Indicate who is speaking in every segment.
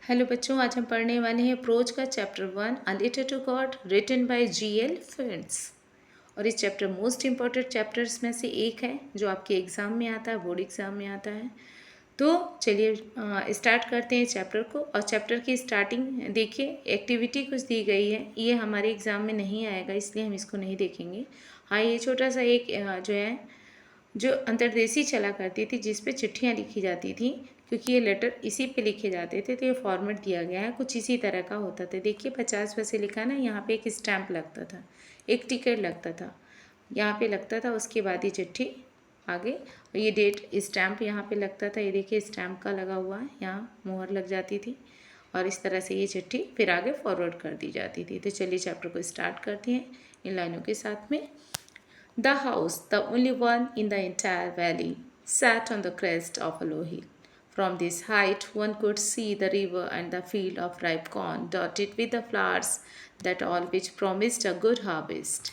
Speaker 1: Hello बच्चों, आज हम पढ़ने वाले हैं प्रोज का chapter 1 a letter to God written by G L. Phillips. और इस चैप्टर मोस्ट इम्पॉर्टेंट चैप्टर्स में से एक है जो आपके एग्ज़ाम में आता है, बोर्ड एग्ज़ाम में आता है। तो चलिए स्टार्ट करते हैं चैप्टर को। और चैप्टर की स्टार्टिंग देखिए, एक्टिविटी कुछ दी गई है, ये हमारे एग्ज़ाम में नहीं आएगा इसलिए हम इसको नहीं देखेंगे। हाँ, ये छोटा सा एक जो है जो अंतर्देशी चला करती थी जिस पे चिट्ठियाँ लिखी जाती थी, क्योंकि ये लेटर इसी पे लिखे जाते थे, तो ये फॉर्मेट दिया गया है, कुछ इसी तरह का होता था। देखिए 50 पैसे लिखा ना, यहाँ पे एक स्टैम्प लगता था, एक टिकट लगता था, यहाँ पे लगता था, उसके बाद ये चिट्ठी आगे, और ये डेट स्टैम्प यहाँ पे लगता था। ये देखिए स्टैम्प का लगा हुआ है, यहाँ मोहर लग जाती थी, और इस तरह से ये चिट्ठी फिर आगे फॉरवर्ड कर दी जाती थी। तो चलिए चैप्टर को स्टार्ट करते हैं इन लाइनों के साथ में। The house, the only one in the entire valley, sat on the crest of a low hill. From this height, one could see the river and the field of ripe corn, dotted with the flowers that all which promised a good harvest.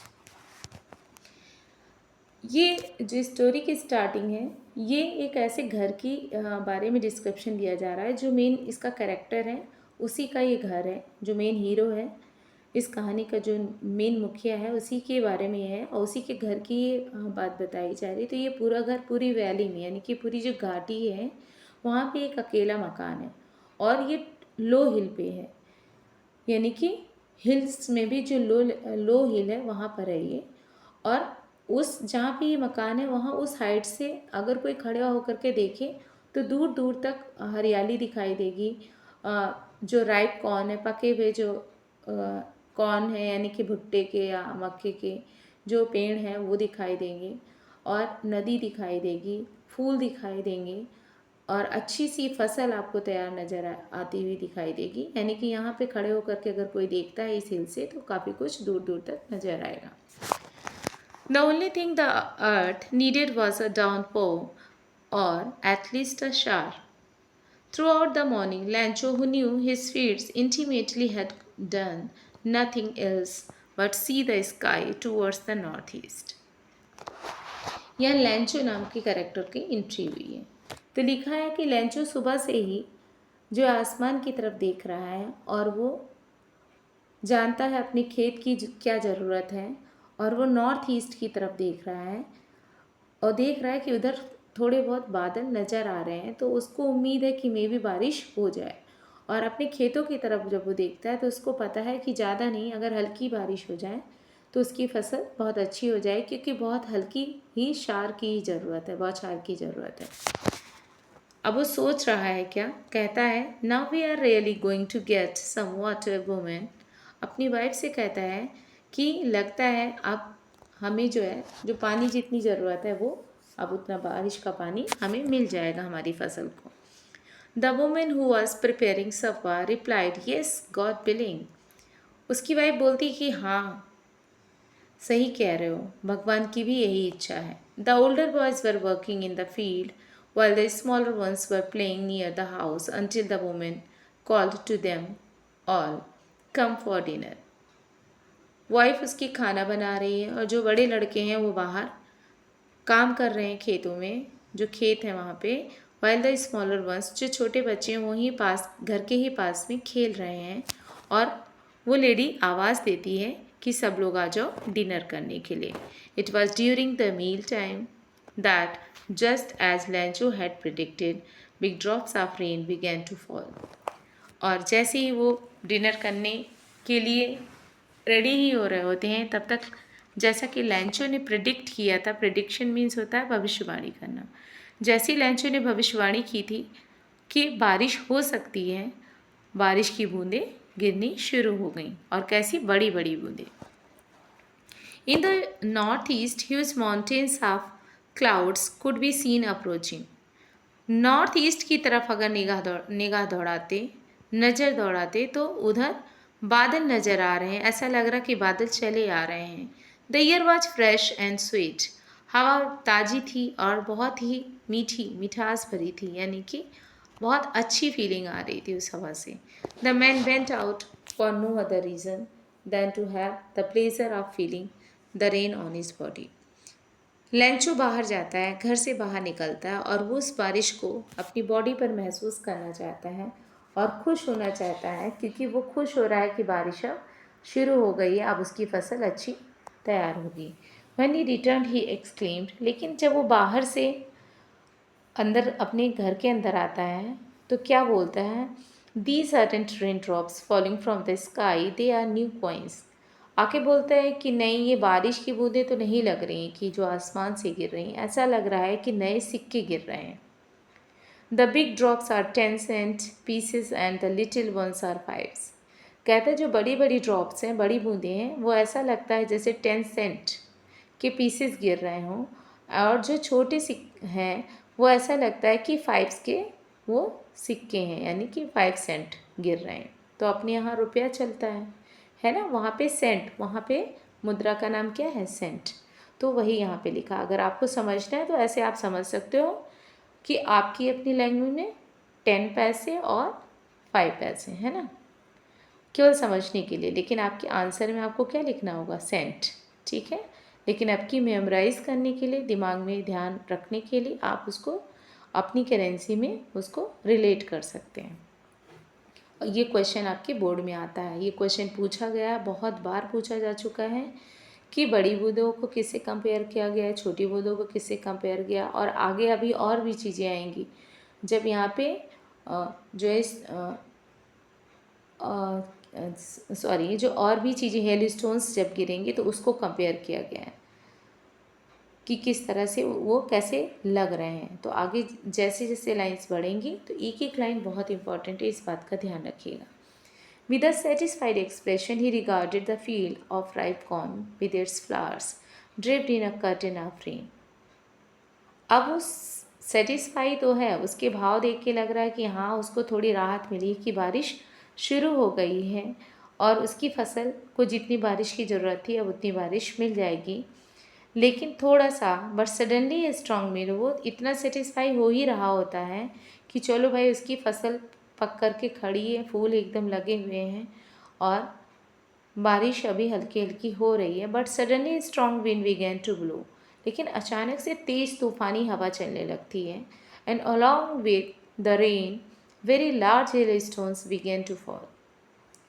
Speaker 1: ये जो story की starting है, ये एक ऐसे घर की बारे में डिस्क्रिप्शन दिया जा रहा है। जो मेन इसका कैरेक्टर है उसी का ये घर है, जो मेन हीरो है इस कहानी का, जो मेन मुखिया है उसी के बारे में है, और उसी के घर की ये बात बताई जा रही। तो ये पूरा घर पूरी वैली में, यानी कि पूरी जो घाटी है वहाँ पे एक अकेला मकान है, और ये लो हिल पे है, यानी कि हिल्स में भी जो लो हिल है वहाँ पर है ये। और उस जहाँ पे ये मकान है वहाँ उस हाइट से अगर कोई खड़ा होकर के देखे तो दूर दूर तक हरियाली दिखाई देगी। जो राइप कॉर्न है, पके हुए जो कॉर्न है, यानी कि भुट्टे के या मक्के के जो पेड़ हैं वो दिखाई देंगे, और नदी दिखाई देगी, फूल दिखाई देंगे, और अच्छी सी फसल आपको तैयार नज़र आती हुई दिखाई देगी। यानी कि यहाँ पे खड़े होकर के अगर कोई देखता है इस हिल से तो काफ़ी कुछ दूर दूर तक नज़र आएगा। The only thing the earth needed was a downpour, or at least a shower. Throughout the morning, Lancho, who knew his feats intimately, had done nothing else but see the sky towards the northeast. यहाँ लैंचो नाम के character की entry हुई है। तो लिखा है कि लैंचो सुबह से ही जो आसमान की तरफ देख रहा है, और वो जानता है अपने खेत की क्या ज़रूरत है, और वो नॉर्थ ईस्ट की तरफ देख रहा है, और देख रहा है कि उधर थोड़े बहुत बादल नज़र आ रहे हैं, तो उसको उम्मीद है कि मे भी बारिश हो जाए। और अपने खेतों की तरफ जब वो देखता है तो उसको पता है कि ज़्यादा नहीं, अगर हल्की बारिश हो जाए तो उसकी फसल बहुत अच्छी हो जाए, क्योंकि बहुत हल्की ही क्षार की ज़रूरत है, बहुत क्षार की ज़रूरत है। अब वो सोच रहा है क्या, कहता है now we are really going to get some water woman. अपनी वाइफ से कहता है कि लगता है अब हमें जो है, जो पानी जितनी ज़रूरत है वो अब उतना बारिश का पानी हमें मिल जाएगा हमारी फसल को। The woman who was preparing supper replied yes God willing. उसकी वाइफ बोलती कि हाँ सही कह रहे हो, भगवान की भी यही इच्छा है। The older boys were working in the field while the smaller ones were playing near the house until the woman called to them all, come for dinner. Wife उसकी खाना बना रही है, और जो बड़े लड़के हैं वो बाहर काम कर रहे हैं खेतों में, जो खेत है वहाँ पे। while the smaller ones, जो छोटे बच्चे हैं वहीं पास, घर के ही पास में खेल रहे हैं, और वो लेडी आवाज़ देती है कि सब लोग आ जाओ डिनर करने के लिए। It was during the meal time that, just as Lancho had predicted, big drops of rain began to fall. और जैसे ही वो डिनर करने के लिए रेडी ही हो रहे होते हैं, तब तक जैसा कि लैंचो ने प्रिडिक्ट किया था, प्रिडिक्शन मीन्स होता है भविष्यवाणी करना। जैसे लैंचो ने भविष्यवाणी की थी कि बारिश हो सकती है, बारिश की बूंदें गिरनी शुरू हो गई, और कैसी बड़ी बड़ी बूंदें। In the north east huge mountains of clouds could be seen approaching. North east की तरफ अगर निगाह दौड़ाते, नज़र दौड़ाते, तो उधर बादल नज़र आ रहे हैं, ऐसा लग रहा कि बादल चले आ रहे हैं। The year was fresh and sweet. हवा ताज़ी थी और बहुत ही मीठी, मिठास भरी थी, यानी कि बहुत अच्छी फीलिंग आ रही थी उस हवा से। The man went out for no other reason than to have the pleasure of feeling the rain on his body. Lencho बाहर जाता है, घर से बाहर निकलता है, और वो उस बारिश को अपनी बॉडी पर महसूस करना चाहता है, और खुश होना चाहता है क्योंकि वो खुश हो रहा है कि बारिश अब शुरू हो गई है, अब उसकी फसल अच्छी तैयार होगी। When he returned, he exclaimed, लेकिन जब वो बाहर से अंदर अपने घर के अंदर आता है तो क्या बोलता है? These aren't raindrops falling from the sky, they are new coins. आके बोलता है कि नहीं, ये बारिश की बूंदें तो नहीं लग रही कि जो आसमान से गिर रही हैं, ऐसा लग रहा है कि नए सिक्के गिर रहे हैं। The big drops are 10 cent pieces and the little ones are 5s. कहता है जो बड़ी बड़ी ड्रॉप्स हैं, बड़ी बूंदें हैं, वो ऐसा लगता है जैसे 10 सेंट के पीसेस गिर रहे हों, और जो छोटे हैं वो ऐसा लगता है कि 5s के वो सिक्के हैं, यानी कि 5 सेंट गिर रहे हैं। तो अपने यहाँ रुपया चलता है ना, वहाँ पे सेंट, वहाँ पे मुद्रा का नाम क्या है? सेंट। तो वही यहाँ पे लिखा। अगर आपको समझना है तो ऐसे आप समझ सकते हो कि आपकी अपनी लैंग्वेज में 10 पैसे और 5 पैसे, है ना, केवल समझने के लिए। लेकिन आपके आंसर में आपको क्या लिखना होगा? सेंट, ठीक है। लेकिन आपकी मेमोराइज करने के लिए, दिमाग में ध्यान रखने के लिए आप उसको अपनी करेंसी में उसको रिलेट कर सकते हैं। और ये क्वेश्चन आपके बोर्ड में आता है, ये क्वेश्चन पूछा गया, बहुत बार पूछा जा चुका है कि बड़ी बूंदों को किससे कंपेयर किया गया है, छोटी बूंदों को किससे कंपेयर किया, और आगे अभी और भी चीज़ें आएंगी जब यहाँ पे जो है सॉरी, जो और भी चीज़ें हेल स्टोन्स जब गिरेंगी तो उसको कंपेयर किया गया है कि किस तरह से वो कैसे लग रहे हैं। तो आगे जैसे जैसे लाइंस बढ़ेंगी तो एक एक लाइन बहुत इंपॉर्टेंट है, इस बात का ध्यान रखिएगा। With a satisfied expression, he regarded the field of ripe corn with its flowers draped in a curtain of rain. अब उस सेटिस्फाई तो है, उसके भाव देख के लग रहा है कि हाँ, उसको थोड़ी राहत मिली कि बारिश शुरू हो गई है और उसकी फसल को जितनी बारिश की ज़रूरत थी अब उतनी बारिश मिल जाएगी। लेकिन थोड़ा सा, बट सडनली स्ट्रॉन्ग में वो इतना सेटिस्फाई हो ही रहा होता है कि चलो भाई, उसकी फसल पक कर के खड़ी है, फूल एकदम लगे हुए हैं और बारिश अभी हल्की हल्की हो रही है। But suddenly strong wind began to blow, लेकिन अचानक से तेज़ तूफ़ानी हवा चलने लगती है। And along with the rain very large hailstones began to fall,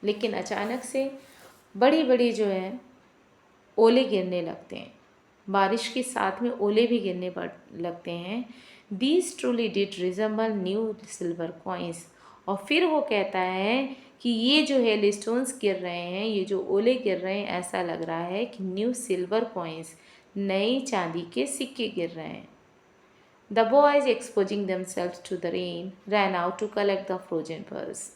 Speaker 1: लेकिन अचानक से बड़ी बड़ी जो है ओले गिरने लगते हैं, बारिश के साथ में ओले भी गिरने लगते हैं। These truly did resemble new silver coins, और फिर वो कहता है कि ये जो हेल स्टोन्स गिर रहे हैं, ये जो ओले गिर रहे हैं, ऐसा लग रहा है कि न्यू सिल्वर कॉइन्स, नई चांदी के सिक्के गिर रहे हैं। The boys exposing themselves to the rain ran out to collect the frozen pearls.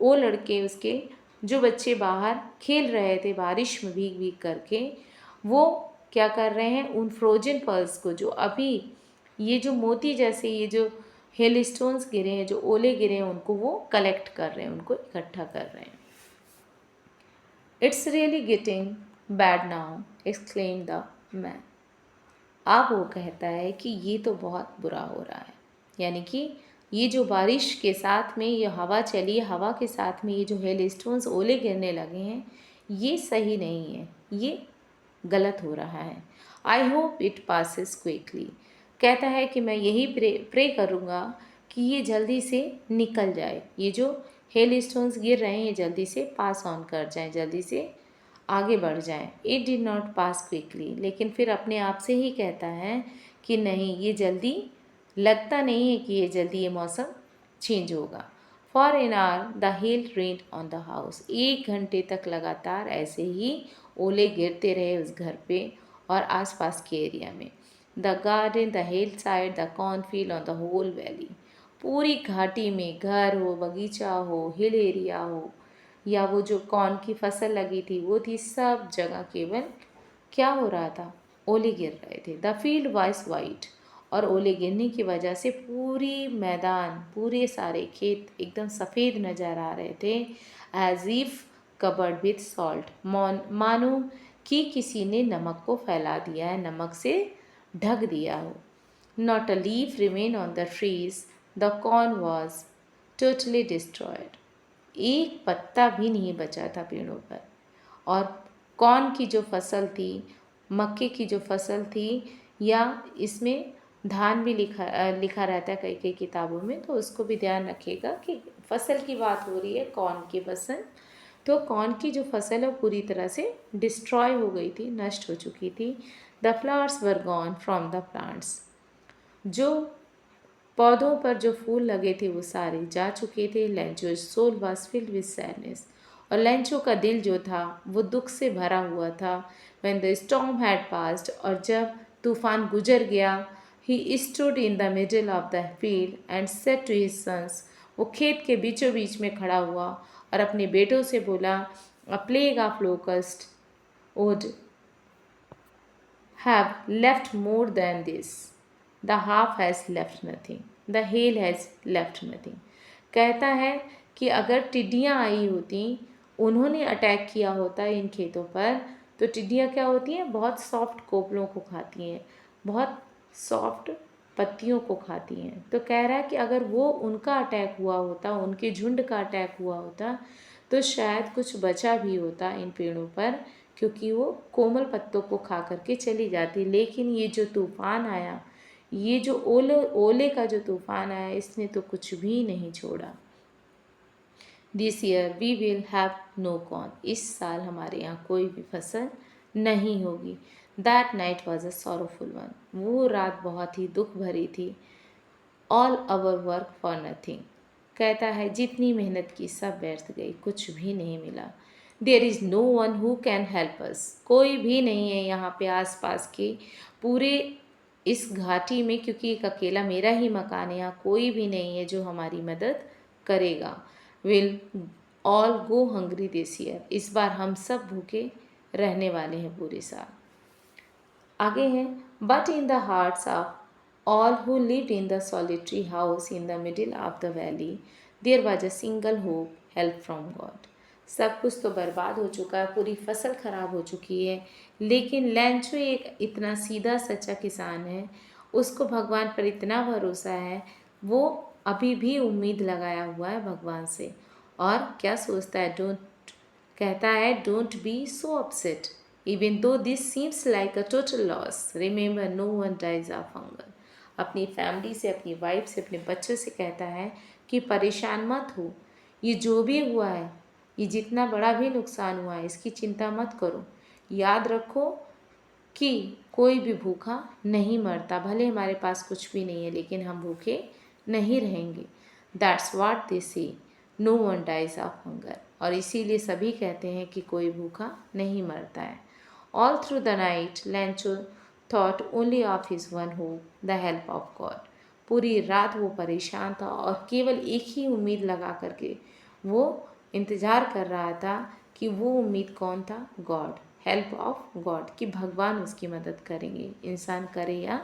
Speaker 1: वो लड़के, उसके जो बच्चे बाहर खेल रहे थे बारिश में भीग भीग करके, वो क्या कर रहे हैं? उन फ्रोजन पर्ल्स को, जो अभी ये जो मोती जैसे ये जो हेल स्टोन्स गिरे हैं, जो ओले गिरे हैं, उनको वो कलेक्ट कर रहे हैं, उनको इकट्ठा कर रहे हैं। It's really getting bad now exclaim the man. अब वो कहता है कि ये तो बहुत बुरा हो रहा है, यानी कि ये जो बारिश के साथ में ये हवा चली, हवा के साथ में ये जो हेल स्टोन्स ओले गिरने लगे हैं, ये सही नहीं है, ये गलत हो रहा है। I hope it passes quickly, कहता है कि मैं यही प्रे करूँगा कि ये जल्दी से निकल जाए, ये जो हेल स्टोन्स गिर रहे हैं ये जल्दी से पास ऑन कर जाएं, जल्दी से आगे बढ़ जाएं। It did not pass quickly, लेकिन फिर अपने आप से ही कहता है कि नहीं, ये जल्दी लगता नहीं है कि ये जल्दी ये मौसम चेंज होगा। For an hour the hell rained on the house, 1 घंटे तक लगातार ऐसे ही ओले गिरते रहे उस घर पे और आसपास के एरिया में। The garden, the hillside, the cornfield on the whole valley, पूरी घाटी में, घर हो, बगीचा हो, हिल एरिया हो, या वो जो कॉर्न की फसल लगी थी वो थी, सब जगह केवल क्या हो रहा था? ओले गिर रहे थे। द फील्ड वाज वाइट, और ओले गिरने की वजह से पूरी मैदान, पूरे सारे खेत एकदम सफ़ेद नज़र आ रहे थे। As if covered with salt, मानो कि किसी ने नमक को फैला दिया है, नमक से ढक दिया हो। Not a leaf remain on the trees, the corn was totally destroyed, एक पत्ता भी नहीं बचा था पेड़ों पर। और कॉर्न की जो फसल थी, मक्के की जो फसल थी, या इसमें धान भी लिखा रहता है कई कई किताबों में, तो उसको भी ध्यान रखिएगा कि फसल की बात हो रही है, कॉर्न की फसल। तो कॉर्न की जो फसल है पूरी तरह से डिस्ट्रॉय हो गई थी, नष्ट हो चुकी थी। The flowers were gone from the plants, जो पौधों पर जो फूल लगे थे वो सारे जा चुके थे। Lencho's soul was filled with sadness, और लेंचो का दिल जो था वो दुख से भरा हुआ था। When the storm had passed, और जब तूफान गुजर गया, he stood in the middle of the field and said to his sons, वो खेत के बीचों बीच में खड़ा हुआ और अपने बेटों से बोला, अ plague of locust would have left more than this. The half has left nothing. The hail has left nothing. कहता है कि अगर टिड्डियाँ आई होती, उन्होंने अटैक किया होता इन खेतों पर, तो टिड्डियाँ क्या होती हैं, बहुत सॉफ्ट कोपलों को खाती हैं, बहुत सॉफ्ट पत्तियों को खाती हैं। तो कह रहा है कि अगर वो उनका अटैक हुआ होता, उनके झुंड का अटैक हुआ होता, तो शायद कुछ बचा भी होता इन पेड़ों पर, क्योंकि वो कोमल पत्तों को खा करके चली जाती। लेकिन ये जो तूफ़ान आया, ये जो ओले ओले का जो तूफ़ान आया, इसने तो कुछ भी नहीं छोड़ा। This year we will have no corn, इस साल हमारे यहाँ कोई भी फसल नहीं होगी। That night was a sorrowful one, वो रात बहुत ही दुख भरी थी। All our work for nothing, कहता है जितनी मेहनत की सब व्यर्थ गई, कुछ भी नहीं मिला। There is no one who can help us, कोई भी नहीं है यहाँ पे आसपास के पूरे इस घाटी में, क्योंकि एक अकेला मेरा ही मकान है, यहाँ कोई भी नहीं है जो हमारी मदद करेगा। Will all go hungry this year, इस बार हम सब भूखे रहने वाले हैं पूरे साल। आगे है, but in the hearts of all who lived in the solitary house in the middle of the valley, there was a single hope, help from God. सब कुछ तो बर्बाद हो चुका है, पूरी फसल खराब हो चुकी है, लेकिन लैंचो एक इतना सीधा सच्चा किसान है, उसको भगवान पर इतना भरोसा है, वो अभी भी उम्मीद लगाया हुआ है भगवान से। और क्या सोचता है, कहता है don't be so upset even though this seems like a total loss, remember no one dies of hunger. अपनी फैमिली से, अपनी वाइफ से, अपने बच्चों से कहता है कि परेशान मत हो, ये जो भी हुआ है, ये जितना बड़ा भी नुकसान हुआ है, इसकी चिंता मत करो। याद रखो कि कोई भी भूखा नहीं मरता, भले हमारे पास कुछ भी नहीं है, लेकिन हम भूखे नहीं रहेंगे। That's what they say, no one dies of hunger, और इसीलिए सभी कहते हैं कि कोई भूखा नहीं मरता है। All through the night लैंचो thought only of his one hope, the help of God. पूरी रात वो परेशान था और केवल एक ही उम्मीद लगा करके वो इंतज़ार कर रहा था, कि वो उम्मीद कौन था, गॉड, हेल्प ऑफ गॉड, कि भगवान उसकी मदद करेंगे, इंसान करे या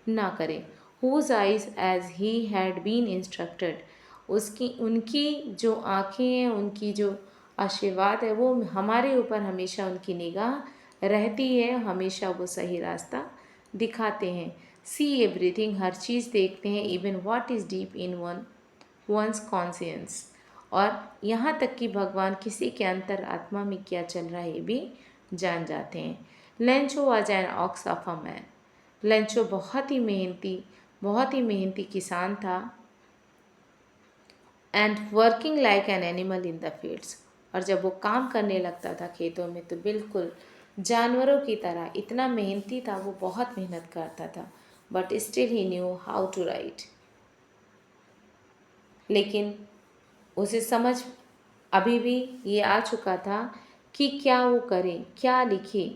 Speaker 1: ना करे। Whose eyes as he had been instructed, उसकी उनकी जो आँखें हैं, उनकी जो आशीर्वाद है, वो हमारे ऊपर हमेशा उनकी निगाह रहती है, हमेशा वो सही रास्ता दिखाते हैं। सी एवरीथिंग, हर चीज़ देखते हैं, even what is deep in one's conscience, और यहाँ तक कि भगवान किसी के अंतर आत्मा में क्या चल रहा है ये भी जान जाते हैं। Lencho was an ox of a man, Lencho बहुत ही मेहनती किसान था। And working like an animal in the fields, और जब वो काम करने लगता था खेतों में तो बिल्कुल जानवरों की तरह, इतना मेहनती था, वो बहुत मेहनत करता था। But still he knew how to write, लेकिन उसे समझ अभी भी ये आ चुका था कि क्या वो करे, क्या लिखे,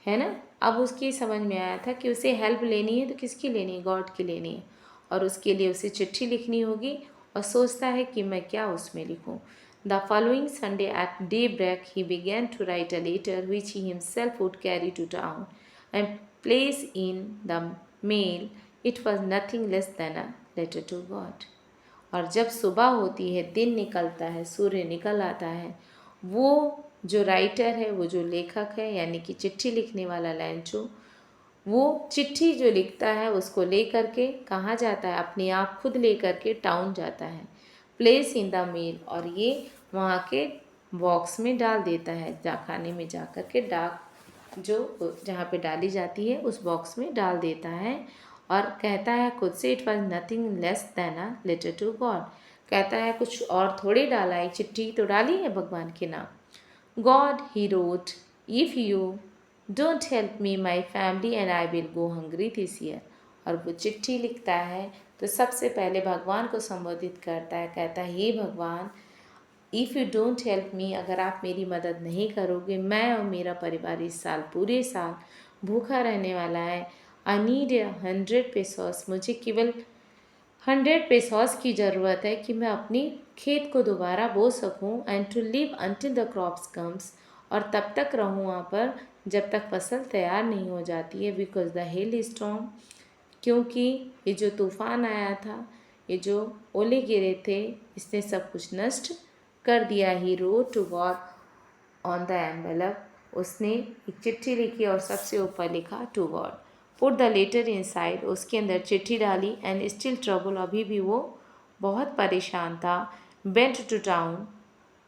Speaker 1: है ना। अब उसकी समझ में आया था कि उसे हेल्प लेनी है तो किसकी लेनी है, गॉड की लेनी है, और उसके लिए उसे चिट्ठी लिखनी होगी, और सोचता है कि मैं क्या उसमें लिखूं। The following Sunday at daybreak he began to write a letter which he himself would carry to town and place in the mail. It was nothing less than a letter to God. और जब सुबह होती है, दिन निकलता है, सूर्य निकल आता है, वो जो राइटर है, वो जो लेखक है, यानी कि चिट्ठी लिखने वाला लैंचो, वो चिट्ठी जो लिखता है उसको ले करके कहाँ जाता है, अपने आप खुद ले करके टाउन जाता है, प्लेस इन द मेल, और ये वहाँ के बॉक्स में डाल देता है, खाने में जा कर के डाक जो जहाँ पे डाली जाती है उस बॉक्स में डाल देता है। और कहता है खुद से, it was nothing less than a letter to God. कहता है कुछ और थोड़ी डाला, एक चिट्ठी तो डाली है भगवान के नाम। God, he wrote, if you don't help me my family and I will go hungry this year. और वो चिट्ठी लिखता है तो सबसे पहले भगवान को संबोधित करता है, कहता है हे भगवान, if you don't help me, अगर आप मेरी मदद नहीं करोगे, मैं और मेरा परिवार इस साल पूरे साल भूखा रहने वाला है। आई नीड 100 पेसोस, मुझे केवल 100 पेसोस की ज़रूरत है कि मैं अपनी खेत को दोबारा बो सकूं, and to live until the crops comes, और तब तक रहूं वहाँ पर जब तक फसल तैयार नहीं हो जाती है। बिकॉज द हेल स्टॉर्म, क्योंकि ये जो तूफ़ान आया था, ये जो ओले गिरे थे, इसने सब कुछ नष्ट कर दिया। He wrote to God on the envelope, उसने एक चिट्ठी लिखी और सबसे ऊपर लिखा to God. Put the letter inside, उसके अंदर चिट्ठी डाली। एंड स्टिल ट्रबल, अभी भी वो बहुत परेशान था। वेंट टू टाउन,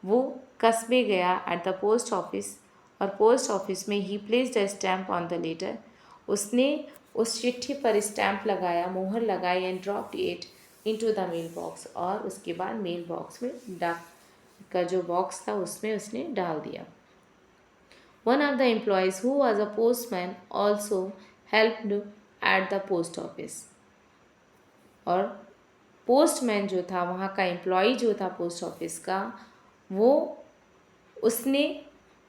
Speaker 1: वो कस्बे गया। एट द पोस्ट ऑफिस, और पोस्ट ऑफिस में he placed a stamp on the letter, उसने उस चिट्ठी पर स्टैम्प लगाया, मोहर लगाई। And dropped it into the mailbox, और उसके बाद मेल बॉक्स में, डाक का जो बॉक्स था उसमें उसने डाल दिया। One of the employees, who was a postman, also helped at the post office. और पोस्टमैन जो था, वहाँ का एम्प्लॉय जो था पोस्ट ऑफिस का, वो उसने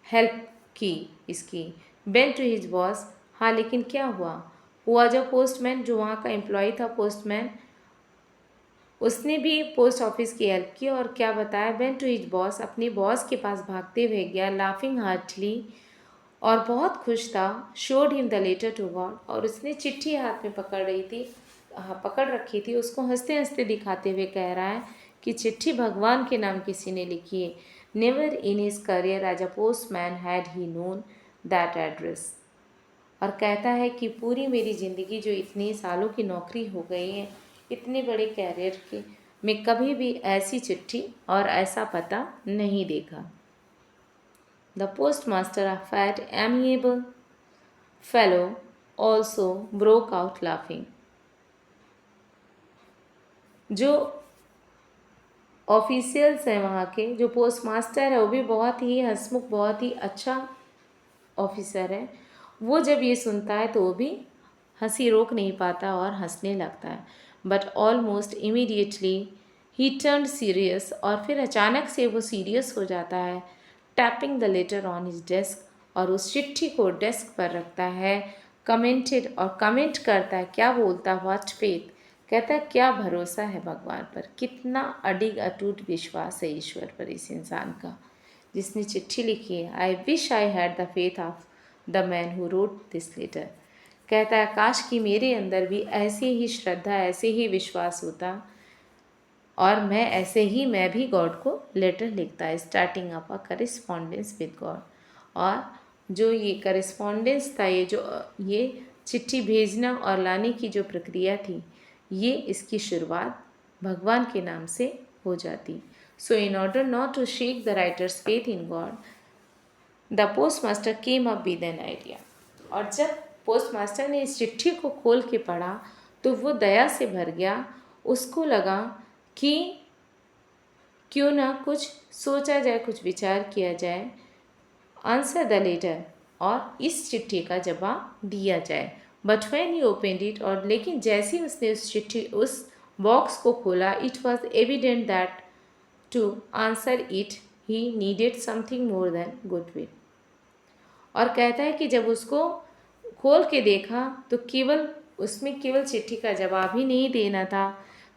Speaker 1: हेल्प की इसकी। बेन टू हिज बॉस, हाँ लेकिन क्या हुआ जो पोस्टमैन, जो वहाँ का एम्प्लॉय था पोस्टमैन, उसने भी पोस्ट ऑफिस की हेल्प की। और क्या बताया, बेन टू हिज बॉस, अपने बॉस के पास भागते हुए गया। लाफिंग हार्टली, और बहुत खुश था। Showed him the letter to God, और उसने चिट्ठी हाथ में पकड़ रही थी, पकड़ रखी थी, उसको हंसते हंसते दिखाते हुए कह रहा है कि चिट्ठी भगवान के नाम किसी ने लिखी है। Never in his career as a postman had he known that address. और कहता है कि पूरी मेरी ज़िंदगी जो इतनी सालों की नौकरी हो गई है, इतने बड़े कैरियर के, मैं कभी भी ऐसी चिट्ठी और ऐसा पता नहीं देखा। The postmaster, a fat, amiable fellow, also broke out laughing. जो ऑफिशियल्स हैं वहाँ के, जो पोस्टमास्टर है, वो भी बहुत ही हंसमुख, बहुत ही अच्छा ऑफिसर है। वो जब ये सुनता है तो वो भी हंसी रोक नहीं पाता और हंसने लगता है। But almost immediately he turn serious, और फिर अचानक से वो सीरियस हो जाता है। Tapping the later on his desk, और उस चिट्ठी को डेस्क पर रखता है। कमेंटेड, और कमेंट करता है, क्या बोलता, व्हाट फेथ, कहता है क्या भरोसा है भगवान पर, कितना अडिग अटूट विश्वास है ईश्वर पर इस इंसान का जिसने चिट्ठी लिखी है। I wish I had the faith of the man who wrote this letter. कहता है काश कि मेरे अंदर भी ऐसी ही श्रद्धा, ऐसे ही विश्वास होता, और मैं भी गॉड को लेटर लिखता है। Starting up a correspondence with God, और जो ये करिस्पॉन्डेंस था, ये चिट्ठी भेजना और लाने की जो प्रक्रिया थी, ये इसकी शुरुआत भगवान के नाम से हो जाती। So in order not to shake the writer's faith in God, the post master came up with an idea. और जब पोस्ट मास्टर ने इस चिट्ठी को खोल के पढ़ा तो वो दया से भर गया। उसको लगा कि क्यों ना कुछ सोचा जाए, कुछ विचार किया जाए, आंसर द लेटर, और इस चिट्ठी का जवाब दिया जाए। But when he opened it, और लेकिन जैसे ही उसने उस बॉक्स को खोला, it was evident that to answer it he needed something more than goodwill. और कहता है कि जब उसको खोल के देखा तो केवल चिट्ठी का जवाब ही नहीं देना था,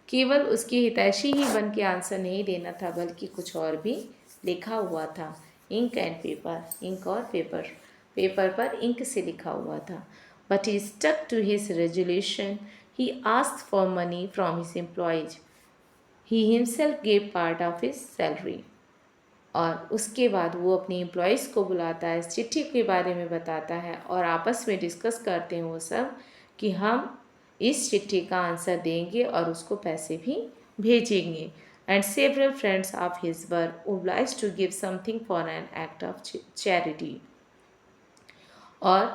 Speaker 1: केवल उसकी हितैषी ही बन के आंसर नहीं देना था, बल्कि कुछ और भी लिखा हुआ था। इंक एंड पेपर, इंक और पेपर, पेपर पर इंक से लिखा हुआ था। But he stuck to his resolution, he asked for money from his employees, he himself gave part of his salary. और उसके बाद वो अपने एम्प्लॉयज़ को बुलाता है, इस चिट्ठी के बारे में बताता है, और आपस में डिस्कस करते हैं वो सब कि हम इस चिट्ठी का आंसर देंगे और उसको पैसे भी भेजेंगे। And several friends of his were obliged to give something for an act of charity. और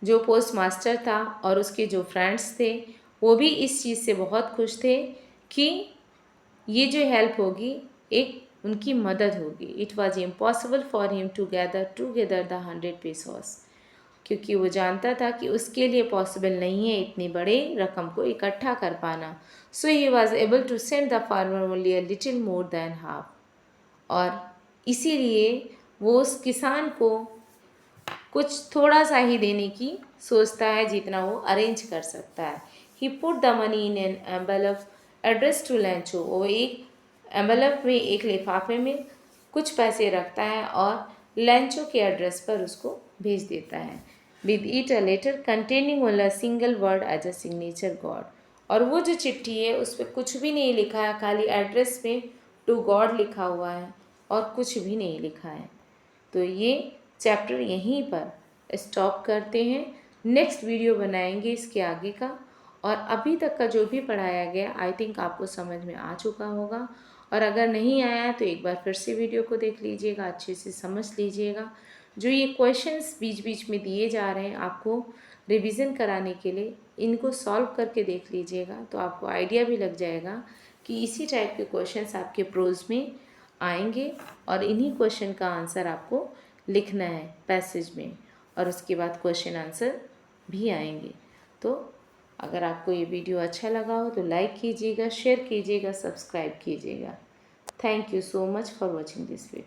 Speaker 1: जो पोस्ट मास्टर था और उसके जो फ्रेंड्स थे वो भी इस चीज़ से बहुत खुश थे कि ये जो हेल्प होगी एक उनकी मदद होगी। It was impossible for him to gather together the 100 pesos, क्योंकि वो जानता था कि उसके लिए पॉसिबल नहीं है इतनी बड़े रकम को इकट्ठा कर पाना। So he was able to send the farmer only a little more than half, और इसीलिए वो उस किसान को कुछ थोड़ा सा ही देने की सोचता है जितना वो अरेंज कर सकता है। He put the money in an envelope addressed to Lencho, वो एक एम्बलप में, एक लिफाफे में कुछ पैसे रखता है और लैंचो के एड्रेस पर उसको भेज देता है। With it a letter containing only a single word as a signature God, और वो जो चिट्ठी है उस पर कुछ भी नहीं लिखा है, खाली एड्रेस पे टू गॉड लिखा हुआ है और कुछ भी नहीं लिखा है। तो ये चैप्टर यहीं पर स्टॉप करते हैं। नेक्स्ट वीडियो बनाएंगे इसके आगे का, और अभी तक का जो भी पढ़ाया गया आई थिंक आपको समझ में आ चुका होगा, और अगर नहीं आया तो एक बार फिर से वीडियो को देख लीजिएगा, अच्छे से समझ लीजिएगा। जो ये क्वेश्चंस बीच बीच में दिए जा रहे हैं आपको रिवीजन कराने के लिए, इनको सॉल्व करके देख लीजिएगा तो आपको आइडिया भी लग जाएगा कि इसी टाइप के क्वेश्चंस आपके प्रोज में आएंगे, और इन्हीं क्वेश्चन का आंसर आपको लिखना है पैसेज में, और उसके बाद क्वेश्चन आंसर भी आएंगे। तो अगर आपको ये वीडियो अच्छा लगा हो तो लाइक कीजिएगा, शेयर कीजिएगा, सब्सक्राइब कीजिएगा। Thank you so much for watching this video.